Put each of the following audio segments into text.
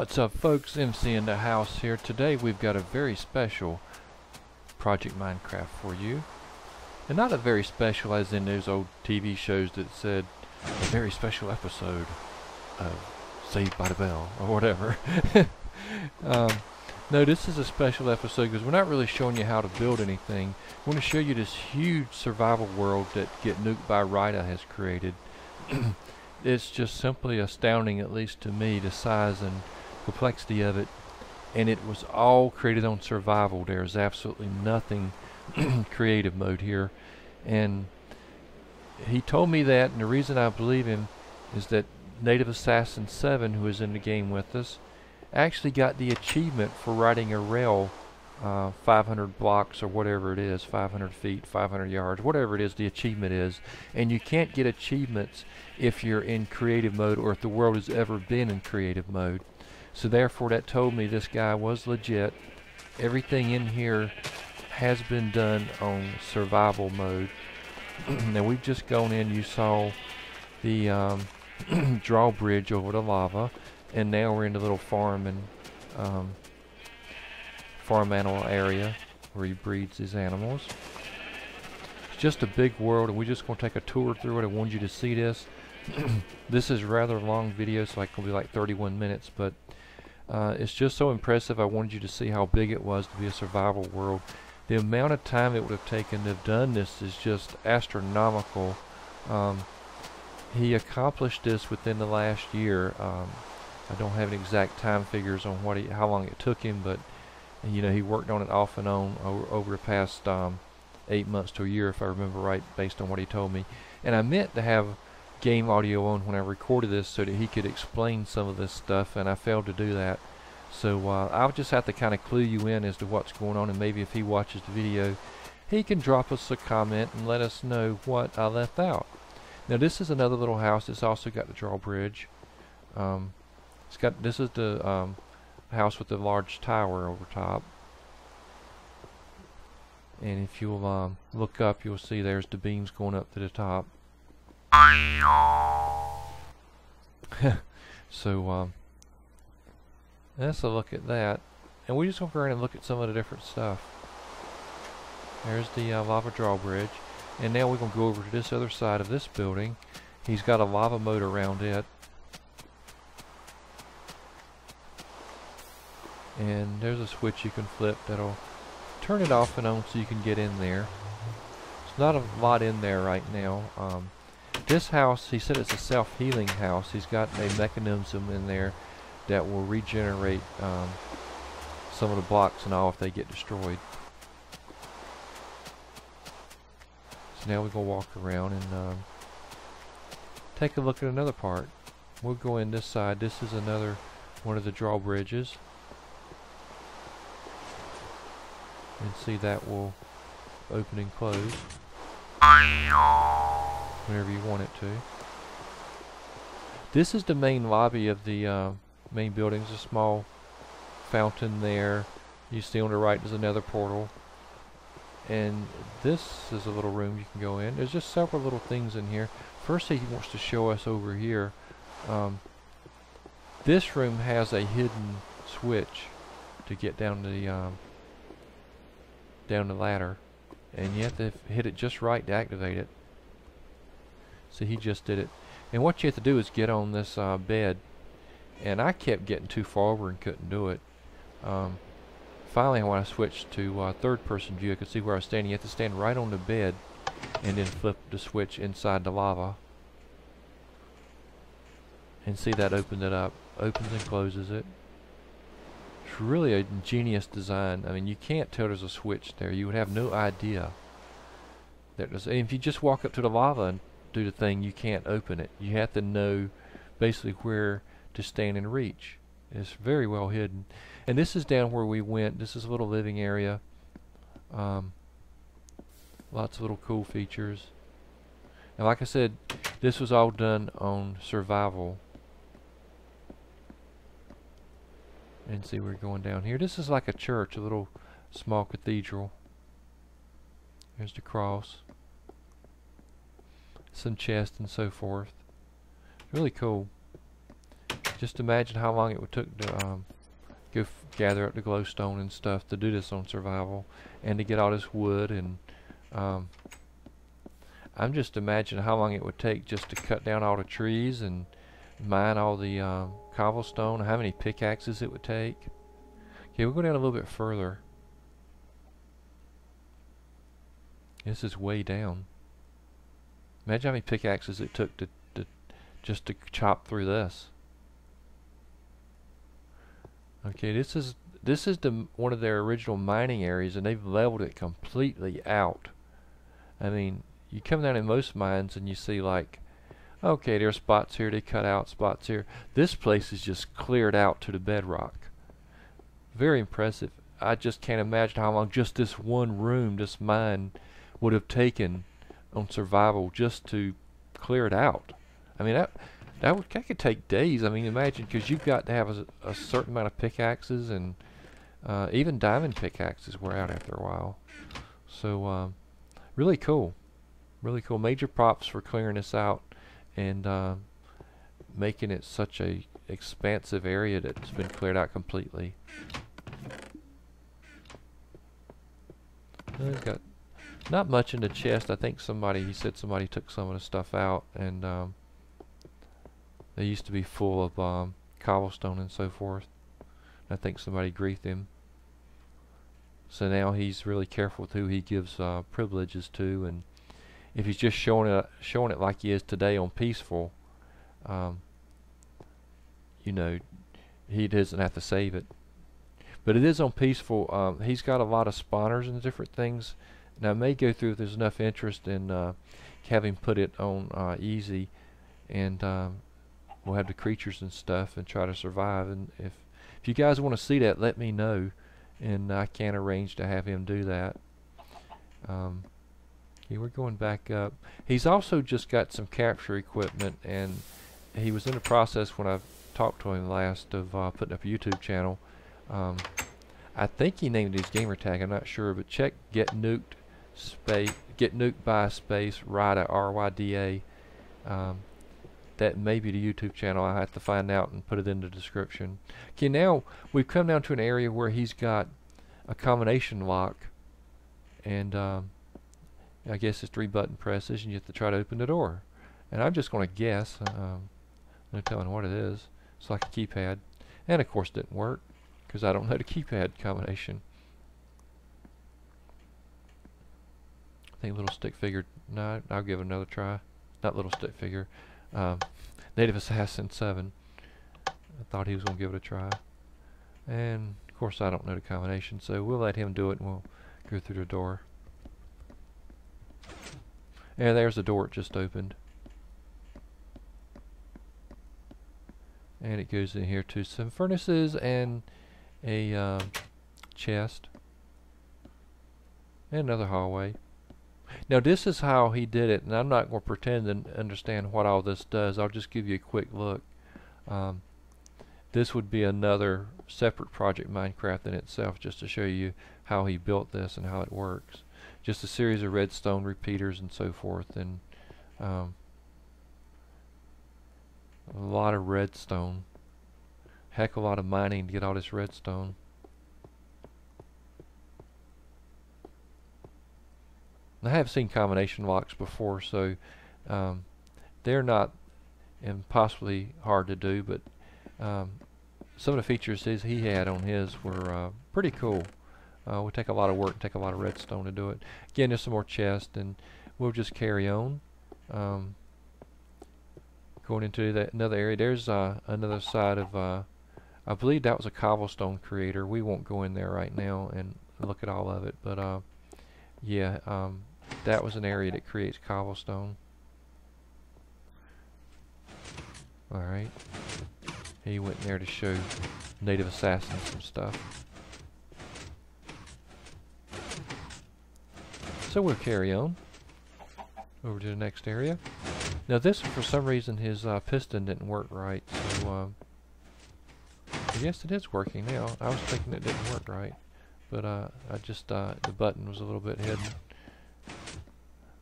What's up, folks? MCnDaHouse here. Today we've got a very special Project Minecraft for you. And not a very special as in those old TV shows that said a very special episode of Saved by the Bell or whatever. No, this is a special episode because we're not really showing you how to build anything. We want to show you this huge survival world that Get Nuked by Rita has created. It's just simply astounding, at least to me, the size and complexity of it. And it was all created on survival. There's absolutely nothing creative mode here. And he told me that, and the reason I believe him is that Native Assassin 7, who is in the game with us, actually got the achievement for riding a rail 500 blocks or whatever it is, 500 feet, 500 yards, whatever it is the achievement is. And you can't get achievements if you're in creative mode or if the world has ever been in creative mode. So therefore that told me this guy was legit. Everything in here has been done on survival mode. Now we've just gone in, you saw the drawbridge over the lava, and now we're in the little farm and farm animal area where he breeds his animals. It's just a big world, and we're just going to take a tour through it. I wanted you to see this. This is a rather long video, so it's going to be like 31 minutes, but it's just so impressive. I wanted you to see how big it was to be a survival world. The amount of time it would have taken to have done this is just astronomical. He accomplished this within the last year. I don't have any exact time figures on how long it took him, but you know, he worked on it off and on over the past 8 months to a year, if I remember right, based on what he told me. And I meant to have game audio on when I recorded this so that he could explain some of this stuff, and I failed to do that. So I'll just have to kind of clue you in as to what's going on, and maybe if he watches the video, he can drop us a comment and let us know what I left out. Now this is another little house. It's also got the drawbridge. This is the house with the large tower over top. And if you'll look up, you'll see there's the beams going up to the top. So let's look at that, and we're just going to go around and look at some of the different stuff. There's the lava drawbridge, and now we're going to go over to this other side of this building. He's got a lava moat around it, and there's a switch you can flip that'll turn it off and on so you can get in there. There's not a lot in there right now. This house, he said it's a self-healing house. He's got a mechanism in there that will regenerate some of the blocks and all if they get destroyed. So now we're going to walk around and take a look at another part. We'll go in this side. This is another one of the drawbridges. And see that will open and close whenever you want it to. This is the main lobby of the main building. There's a small fountain there. You see on the right there's another portal. And this is a little room you can go in. There's just several little things in here. First he wants to show us over here. This room has a hidden switch to get down the ladder, and you have to hit it just right to activate it. So he just did it, and what you have to do is get on this bed, and I kept getting too far over and couldn't do it. Finally, when I switched to third person view, I could see where I was standing. You have to stand right on the bed and then flip the switch inside the lava, and see that opened it up, opens and closes it. It's really a ingenious design. I mean, you can't tell there's a switch there. You would have no idea that there's, and if you just walk up to the lava and do the thing, you can't open it. You have to know basically where to stand and reach. It's very well hidden. And this is down where we went. This is a little living area. Lots of little cool features. And like I said, this was all done on survival. And see, we're going down here. This is like a church, a little small cathedral. There's the cross. Some chests and so forth. Really cool. Just imagine how long it would took to go gather up the glowstone and stuff to do this on survival, and to get all this wood. And I'm just imagining how long it would take just to cut down all the trees and mine all the cobblestone, how many pickaxes it would take. Okay, we'll go down a little bit further. This is way down. Imagine how many pickaxes it took to just to chop through this. Okay, this is one of their original mining areas, and they've leveled it completely out. I mean, you come down in most mines and you see like, okay, there's spots here they cut out, spots here. This place is just cleared out to the bedrock. Very impressive. I just can't imagine how long just this one room, this mine, would have taken on survival just to clear it out. I mean, that could take days. I mean, imagine, because you've got to have a certain amount of pickaxes, and even diamond pickaxes wear out after a while. So really cool, really cool. Major props for clearing this out and making it such a expansive area that's been cleared out completely. He's got not much in the chest. I think he said somebody took some of the stuff out, and they used to be full of cobblestone and so forth. I think somebody griefed him. So now he's really careful with who he gives privileges to, and if he's just showing it like he is today on peaceful, you know, he doesn't have to save it. But it is on peaceful. He's got a lot of spawners and different things. Now I may go through if there's enough interest in having put it on easy, and we'll have the creatures and stuff and try to survive. And if you guys want to see that, let me know, and I can arrange to have him do that. Okay, we're going back up. He's also just got some capture equipment, and he was in the process when I talked to him last of putting up a YouTube channel. I think he named his gamer tag, I'm not sure, but check get nuked by space Ryda, RYDA. That may be the YouTube channel. I have to find out and put it in the description. Okay, now we've come down to an area where he's got a combination lock, and I guess it's 3 button presses, and you have to try to open the door. And I'm just going to guess. No telling what it is. It's like a keypad, and of course it didn't work because I don't know the keypad combination. I think little stick figure. No, I'll give it another try. Not little stick figure. Native Assassin 7. I thought he was going to give it a try, and of course I don't know the combination, so we'll let him do it and we'll go through the door. And there's the door it just opened, and it goes in here to some furnaces and a chest and another hallway. Now this is how he did it, and I'm not going to pretend to understand what all this does. I'll just give you a quick look. This would be another separate project Minecraft in itself, just to show you how he built this and how it works. Just a series of redstone repeaters and so forth, and a lot of redstone. Heck, a lot of mining to get all this redstone. I have seen combination locks before, so they're not impossibly hard to do, but some of the features he had on his were pretty cool. Would take a lot of work, take a lot of redstone to do it. Again, there's some more chests, and we'll just carry on. Going into another area, there's another side of, I believe that was a cobblestone creator. We won't go in there right now and look at all of it, but yeah, that was an area that creates cobblestone. Alright, he went in there to show Native Assassins some stuff. So we'll carry on over to the next area. Now this, for some reason, his piston didn't work right, so I guess it is working now. I was thinking it didn't work right, but I just the button was a little bit hidden.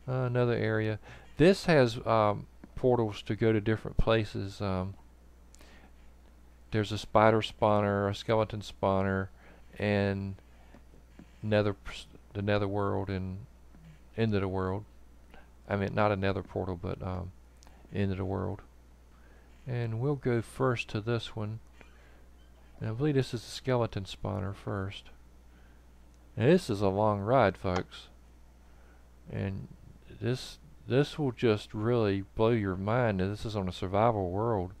Another area. This has portals to go to different places. there's a spider spawner, a skeleton spawner, and the nether world and end of the world. I mean, not a nether portal, but end of the world. And we'll go first to this one. And I believe this is the skeleton spawner first. Now this is a long ride, folks. And this will just really blow your mind. This is on a survival world.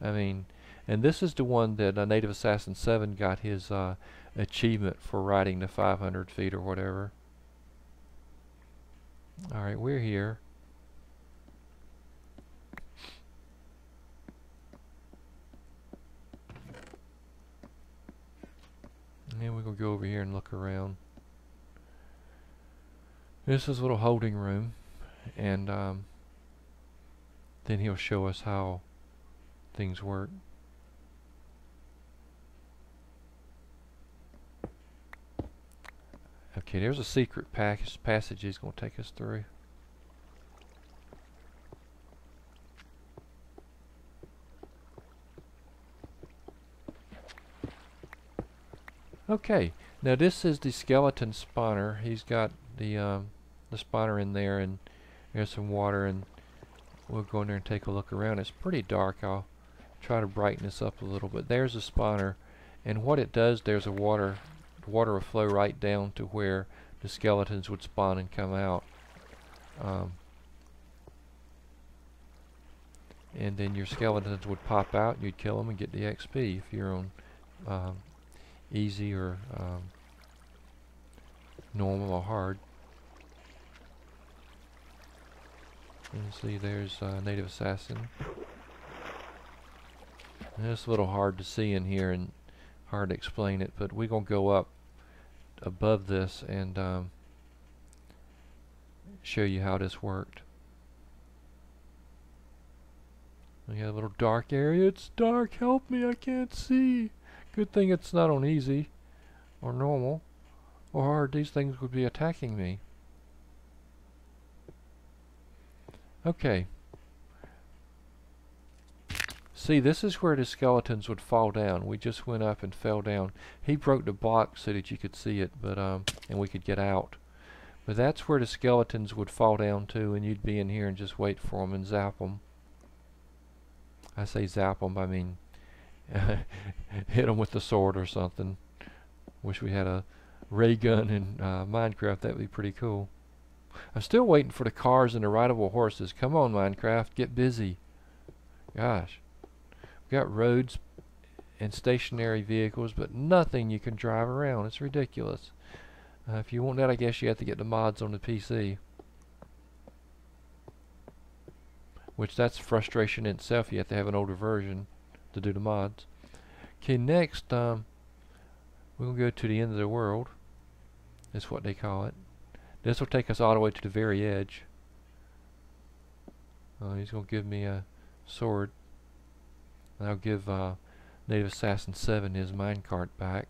I mean, and this is the one that Native Assassin 7 got his achievement for riding the 500 feet or whatever. Alright, we're here. And then we're going to go over here and look around. This is a little holding room, and then he'll show us how things work. Okay, there's a secret passage he's going to take us through. Okay, now this is the skeleton spawner. He's got the spawner in there, and there's some water, and we'll go in there and take a look around. It's pretty dark. I'll try to brighten this up a little bit. There's a spawner, and what it does, there's a water will flow right down to where the skeletons would spawn and come out. And then your skeletons would pop out, and you'd kill them and get the XP if you're on easy or normal or hard. And see, there's Native Assassin. And it's a little hard to see in here and hard to explain it, but we're going to go up above this and show you how this worked. We got a little dark area. It's dark. Help me. I can't see. Good thing it's not on easy or normal or hard. These things would be attacking me. Okay. See, this is where the skeletons would fall down. We just went up and fell down. He broke the block so that you could see it, but and we could get out. But that's where the skeletons would fall down to, and you'd be in here and just wait for them and zap them. I say zap them, I mean hit them with the sword or something. Wish we had a ray gun in Minecraft. That would be pretty cool. I'm still waiting for the cars and the rideable horses. Come on, Minecraft, get busy. Gosh. We've got roads and stationary vehicles, but nothing you can drive around. It's ridiculous. If you want that, I guess you have to get the mods on the PC. Which, that's frustration in itself. You have to have an older version to do the mods. Okay, next, we'll go to the end of the world. That's what they call it. This will take us all the way to the very edge. He's going to give me a sword. And I'll give Native Assassin 7 his minecart back.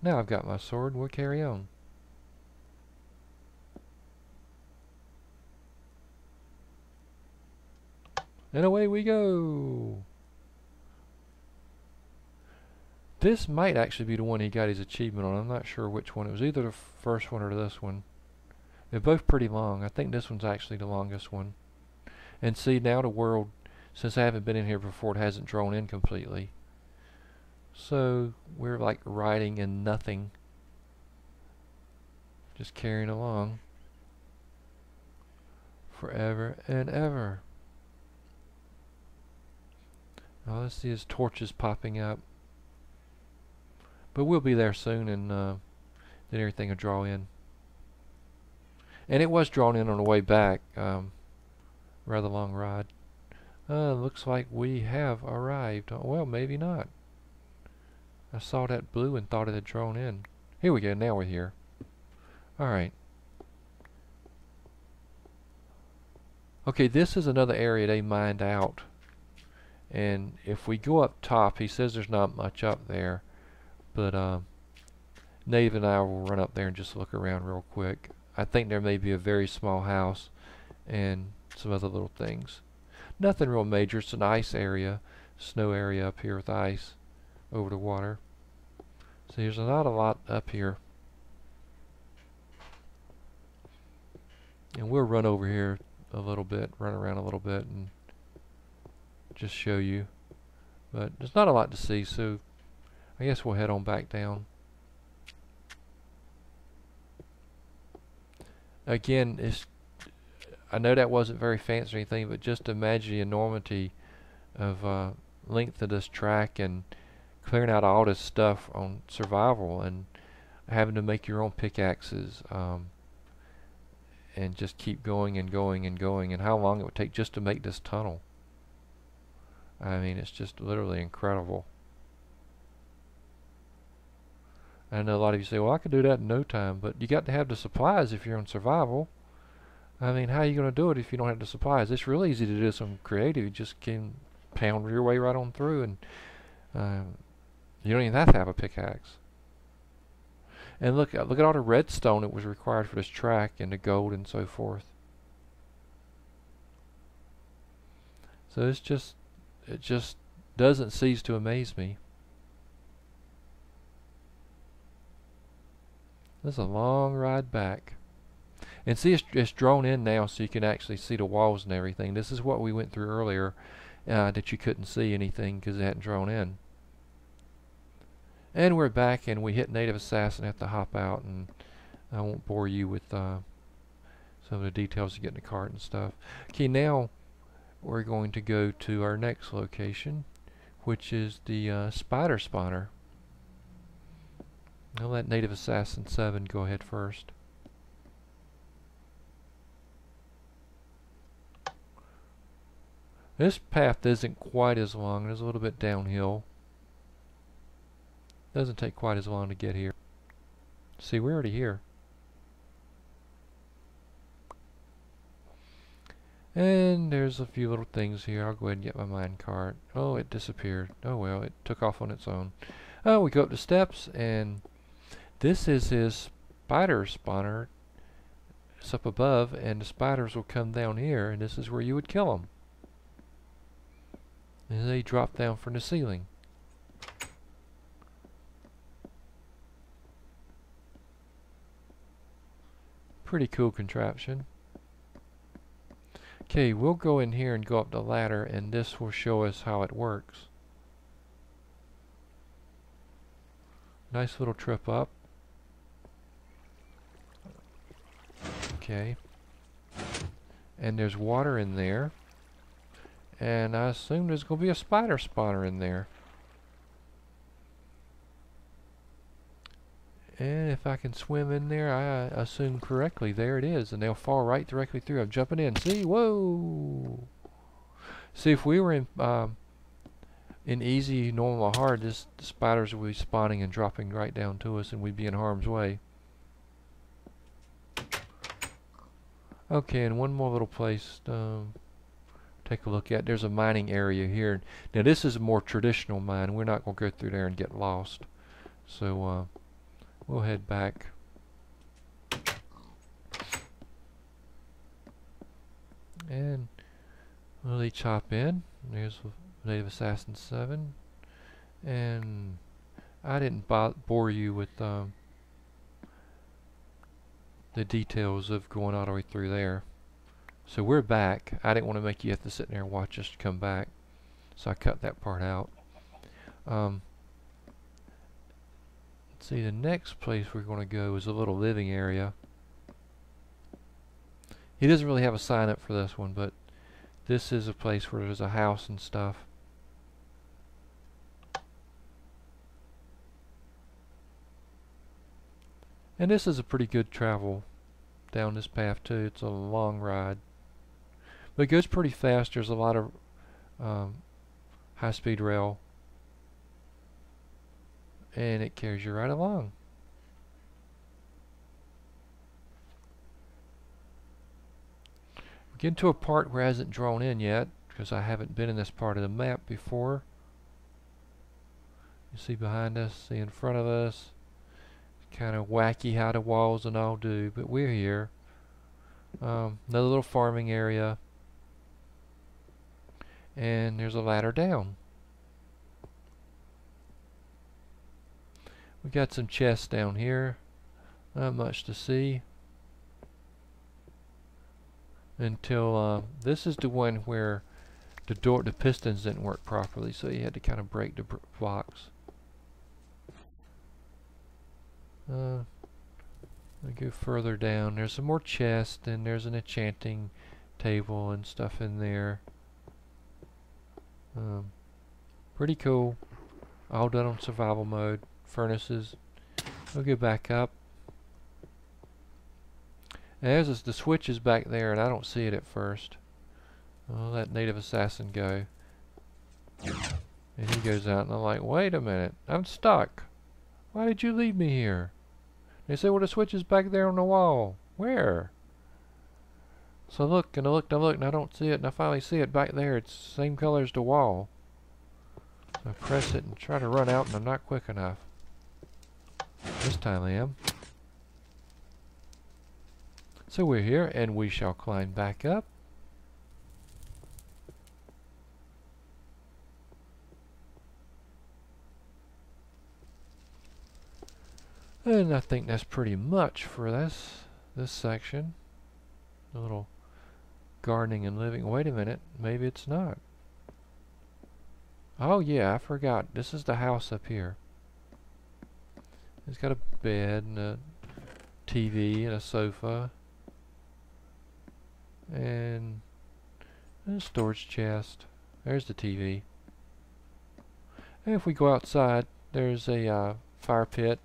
Now I've got my sword, we'll carry on. And away we go! This might actually be the one he got his achievement on. I'm not sure which one. It was either the first one or this one. They're both pretty long. I think this one's actually the longest one. And see, now the world, since I haven't been in here before, it hasn't drawn in completely. So we're like riding in nothing. Just carrying along. Forever and ever. All I see is torches popping up. But we'll be there soon, and then everything will draw in. And it was drawn in on the way back. Rather long ride. Looks like we have arrived. Well, maybe not. I saw that blue and thought it had drawn in. Here we go. Now we're here. Alright. Okay, this is another area they mined out. And if we go up top, he says there's not much up there. But Nave and I will run up there and just look around real quick. I think there may be a very small house and some other little things. Nothing real major. It's an ice area, snow area up here with ice over the water. So there's not a lot up here. And we'll run over here a little bit, run around a little bit and just show you. But there's not a lot to see, so I guess we'll head on back down. Again, I know that wasn't very fancy or anything, but just imagine the enormity of length of this track and clearing out all this stuff on survival and having to make your own pickaxes and just keep going and going and going, and how long it would take just to make this tunnel. I mean, it's just literally incredible. I know a lot of you say, well, I could do that in no time, but you got to have the supplies if you're on survival. I mean, how are you going to do it if you don't have the supplies? It's really easy to do some creative. You just can pound your way right on through, and you don't even have to have a pickaxe. And look at all the redstone that was required for this track, and the gold and so forth. So it just doesn't cease to amaze me. This is a long ride back. And see, it's drawn in now so you can actually see the walls and everything. This is what we went through earlier, that you couldn't see anything because it hadn't drawn in. And we're back, and we hit Native Assassin, have to hop out, and I won't bore you with some of the details to get in the cart and stuff. Okay, now we're going to go to our next location, which is the spider spawner. I'll let Native Assassin 7 go ahead first. This path isn't quite as long. It's a little bit downhill. Doesn't take quite as long to get here. See, we're already here. And there's a few little things here. I'll go ahead and get my mine cart. Oh, it disappeared. Oh well, it took off on its own. Oh, we go up the steps, and this is his spider spawner. It's up above, and the spiders will come down here, and this is where you would kill them. And they drop down from the ceiling. Pretty cool contraption. Okay, we'll go in here and go up the ladder, and this will show us how it works. Nice little trip up. Okay. And there's water in there. And I assume there's going to be a spider spawner in there. And if I can swim in there, I assume correctly, there it is. And they'll fall right directly through. I'm jumping in. See? Whoa! See, if we were in easy, normal, or hard, the spiders would be spawning and dropping right down to us, and we'd be in harm's way. Okay, and one more little place take a look at. There's a mining area here. Now this is a more traditional mine. We're not going to go through there and get lost. So we'll head back. And we'll each hop in. There's Native Assassin 7. And I didn't bore you with the details of going all the way through there. So we're back. I didn't want to make you have to sit there and watch us come back, so I cut that part out. Let's see, the next place we're going to go is a little living area. He doesn't really have a sign up for this one, but this is a place where there's a house and stuff. And this is a pretty good travel down this path too. It's a long ride, but it goes pretty fast. There's a lot of high-speed rail, and it carries you right along. We get into a part where it hasn't drawn in yet, because I haven't been in this part of the map before. You see behind us, see in front of us. Kind of wacky how the walls and all do, but we're here. Another little farming area. And there's a ladder down. We got some chests down here. Not much to see. Until this is the one where the pistons didn't work properly, so you had to kind of break the blocks. I go further down. There's some more chests, and there's an enchanting table and stuff in there. Pretty cool. All done on survival mode. Furnaces. We'll go back up. And there's the switch is back there, and I don't see it at first. I'll let native assassin go. And he goes out, and I'm like, wait a minute, I'm stuck. Why did you leave me here? They say, well, the switch is back there on the wall. Where? So I look, and I look, and I look, and I don't see it, and I finally see it back there. It's the same color as the wall. So I press it and try to run out, and I'm not quick enough. This time I am. So we're here, and we shall climb back up. And I think that's pretty much for this section. A little gardening and living. Wait a minute, maybe it's not. Oh yeah, I forgot. This is the house up here. It's got a bed and a TV and a sofa. And a storage chest. There's the TV. And if we go outside, there's a fire pit,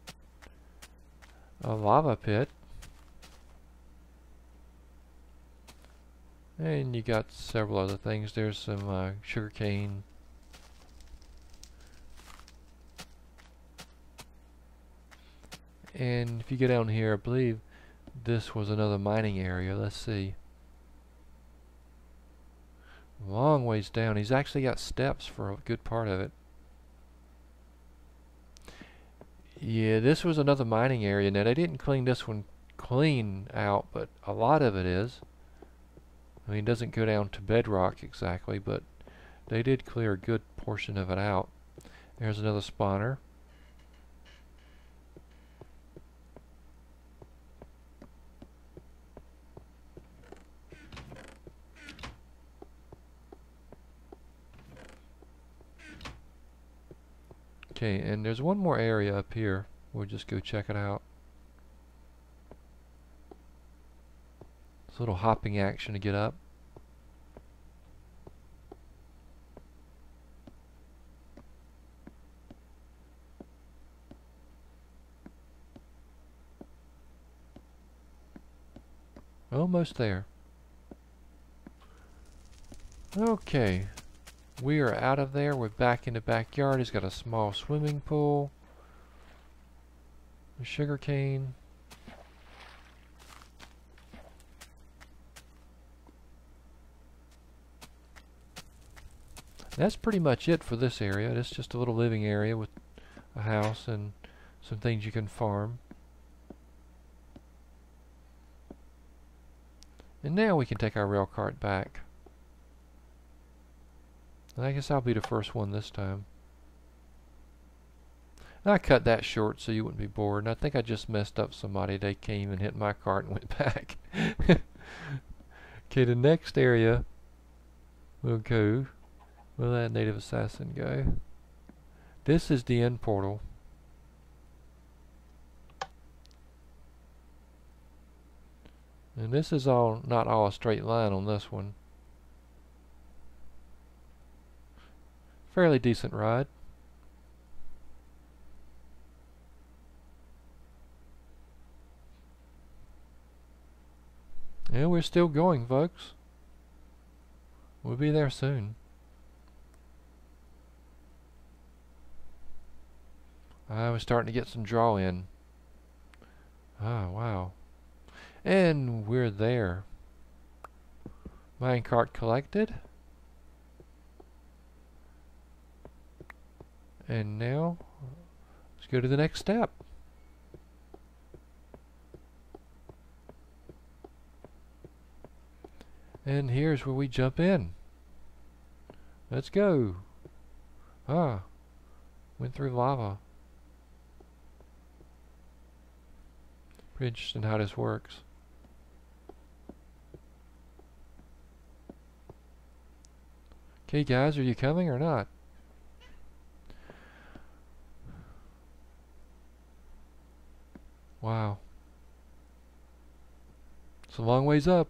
a lava pit, and you got several other things. There's some sugar cane. And if you go down here, I believe this was another mining area. Let's see. Long ways down. He's actually got steps for a good part of it. Yeah, this was another mining area. Now, they didn't clean this one clean out, but a lot of it is. I mean, it doesn't go down to bedrock exactly, but they did clear a good portion of it out. There's another spawner. Okay, and there's one more area up here. We'll just go check it out. It's a little hopping action to get up. Almost there. Okay. We are out of there. We're back in the backyard. He's got a small swimming pool. A sugar cane. That's pretty much it for this area. It's just a little living area with a house and some things you can farm. And now we can take our rail cart back. I guess I'll be the first one this time. I cut that short so you wouldn't be bored. And I think I just messed up somebody. They came and hit my cart and went back. Okay, the next area we'll go. We'll let native assassin go. This is the end portal. And this is all not all a straight line on this one. Fairly decent ride. And we're still going, folks. We'll be there soon. I was starting to get some draw in. Ah, wow. And we're there. Minecart collected. And now, let's go to the next step. And here's where we jump in. Let's go. Ah, went through lava. Pretty interesting how this works. Okay guys, are you coming or not? Wow. It's a long ways up.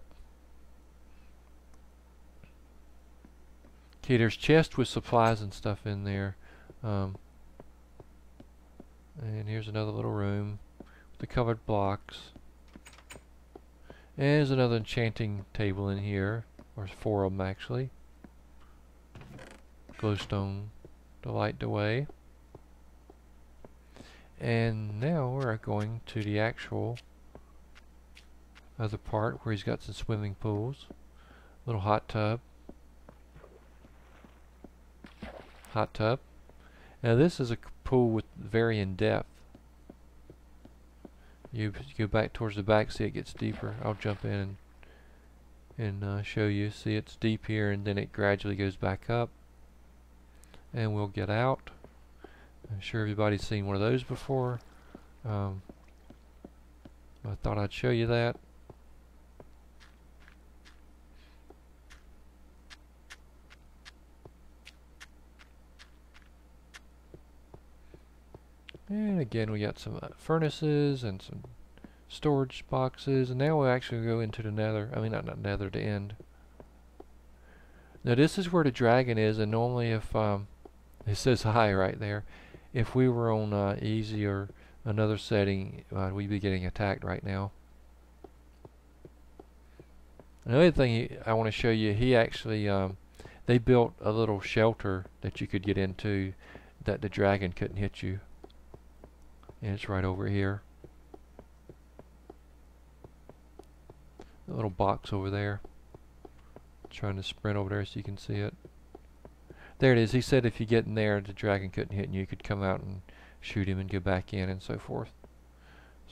Okay, there's chests with supplies and stuff in there. And here's another little room with the covered blocks. And there's another enchanting table in here. Or 4 of them actually. Glowstone to light the way. And now we're going to the actual other part where he's got some swimming pools. Little hot tub. Hot tub. Now this is a pool with varying depth. You go back towards the back, see it gets deeper. I'll jump in and show you. See, it's deep here and then it gradually goes back up. And we'll get out. I'm sure everybody's seen one of those before. I thought I'd show you that. And again, we got some furnaces and some storage boxes, and now we'll actually go into the nether. I mean, not nether, the end. Now this is where the dragon is, and normally if it says hi right there, if we were on easy or another setting, we'd be getting attacked right now. Another thing I want to show you, he actually they built a little shelter that you could get into that the dragon couldn't hit you. And it's right over here. A little box over there. Trying to sprint over there so you can see it. There it is. He said if you get in there, the dragon couldn't hit you. You could come out and shoot him and go back in and so forth.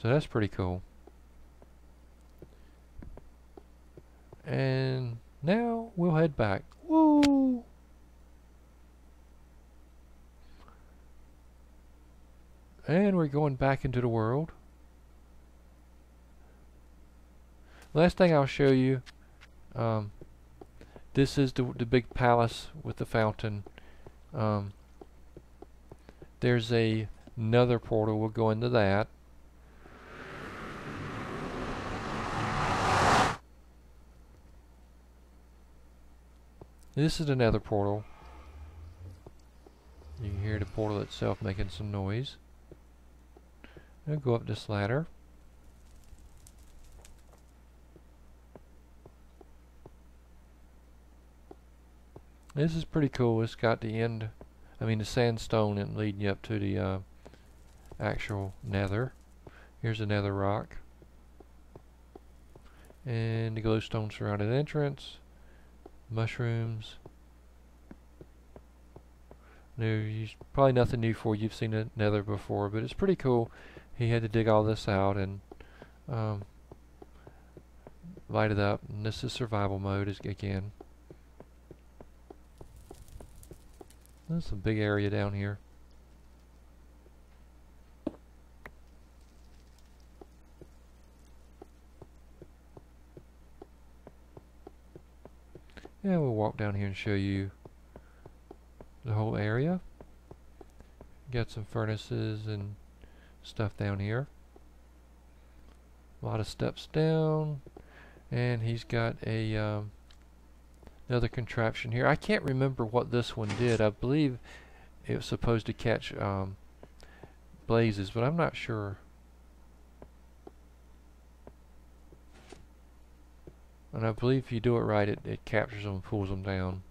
So that's pretty cool. And now we'll head back. Woo! And we're going back into the world. Last thing I'll show you, this is the big palace with the fountain. There's another portal. We'll go into that. This is another portal. You can hear the portal itself making some noise. I'll go up this ladder. This is pretty cool. It's got the end, the sandstone and leading you up to the actual nether. Here's the nether rock. And the glowstone surrounded entrance. Mushrooms. There's probably nothing new for you. You've seen a nether before, but it's pretty cool. He had to dig all this out and light it up. And this is survival mode again. There's a big area down here. Yeah, we'll walk down here and show you the whole area. Got some furnaces and stuff down here. A lot of steps down, and he's got a another contraption here. I can't remember what this one did. I believe it was supposed to catch blazes, but I'm not sure. And I believe if you do it right, it captures them and pulls them down.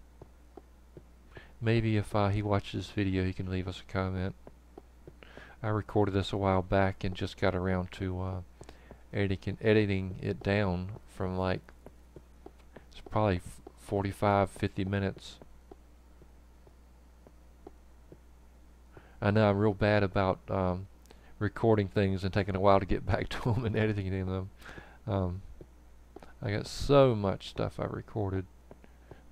Maybe if he watches this video, he can leave us a comment. I recorded this a while back and just got around to editing it down from like, it's probably 45-50 minutes. I know I'm real bad about recording things and taking a while to get back to them and editing them. I got so much stuff I recorded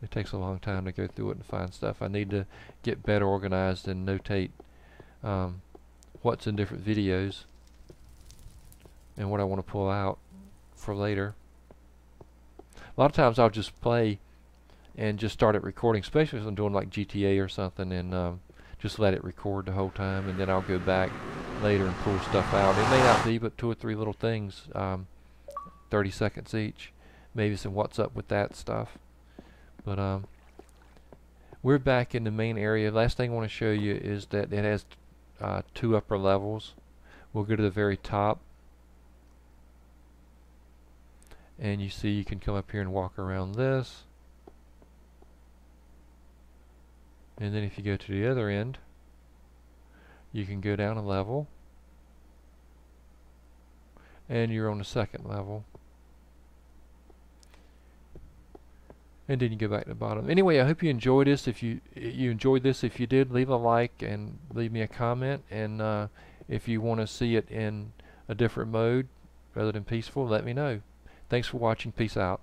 It takes a long time to go through it and find stuff. I need to get better organized and notate what's in different videos and what I want to pull out for later. A lot of times I'll just play and just start it recording, especially if I'm doing like GTA or something, and just let it record the whole time, and then I'll go back later and pull stuff out. It may not be but 2 or 3 little things, 30 seconds each, maybe some what's up with that stuff. But we're back in the main area. Last thing I want to show you is that it has 2 upper levels. We'll go to the very top, and you see you can come up here and walk around this. And then if you go to the other end, you can go down a level, and you're on the 2nd level. And then you go back to the bottom. Anyway, I hope you enjoyed this. If you enjoyed this, if you did, leave a like and leave me a comment. And if you want to see it in a different mode rather than peaceful, let me know. Thanks for watching. Peace out.